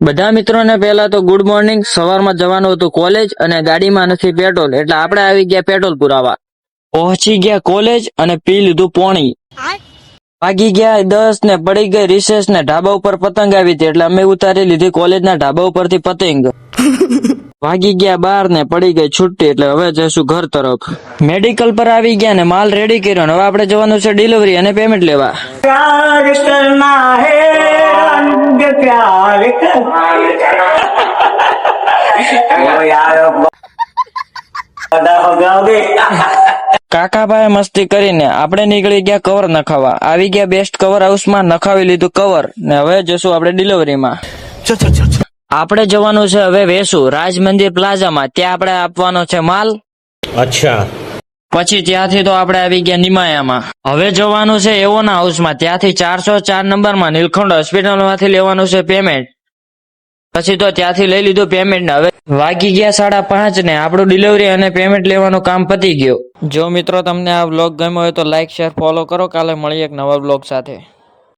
બધા મિત્રોને પહેલા તો ગુડ મોર્નિંગ। સવારમાં જવાનું હતું કોલેજ અને ગાડીમાં નથી પેટ્રોલ, એટલે આપણે આવી ગયા પેટ્રોલ પુરાવા। પહોંચી ગયા કોલેજ અને પી લીધું પોણી। વાગી ગયા 10 ને પડી ગઈ રિસેસ ને ઢાબા ઉપર પતંગ આવી હતી, એટલે અમે ઉતારી લીધી કોલેજના ઢાબા ઉપરથી પતંગ। વાગી ગયા 12 ને પડી ગઈ છુટ્ટી, એટલે હવે જઈશું ઘર તરફ। મેડિકલ પર આવી ગયા ને માલ રેડી કર્યો, હવે આપણે જવાનું છે ડિલિવરી અને પેમેન્ટ લેવા। प्यार करना है रंग प्यार કાકાભાઈ મસ્તી કરીને આપણે નીકળી ગયા કવર નખાવા। આવી ગયા બેસ્ટ કવર હાઉસમાં, નખાવી લીધું કવર ને હવે જશું આપણે ડિલિવરીમાં। આપણે જવાનું છે હવે વેસુ રાજ મંદિર પ્લાઝામાં, ત્યાં આપણે આપવાનો છે માલ। અચ્છા। પછી ત્યાંથી તો આપણે આવી ગયા નિમાયામાં। હવે જવાનું છે એવોના હાઉસમાં, ત્યાંથી 404 નંબરમાં નીલકંઠ હોસ્પિટલમાંથી લેવાનું છે પેમેન્ટ। પછી તો ત્યાંથી લઈ લીધું પેમેન્ટ ને હવે વાગી ગયા 5:30 ને આપણું ડિલિવરી અને પેમેન્ટ લેવાનું કામ પતી ગયું। જો મિત્રો તમને આ વ્લોગ ગમ્યો હોય તો લાઈક શેર ફોલો કરો। કાલે મળીએ એક નવા વ્લોગ સાથે।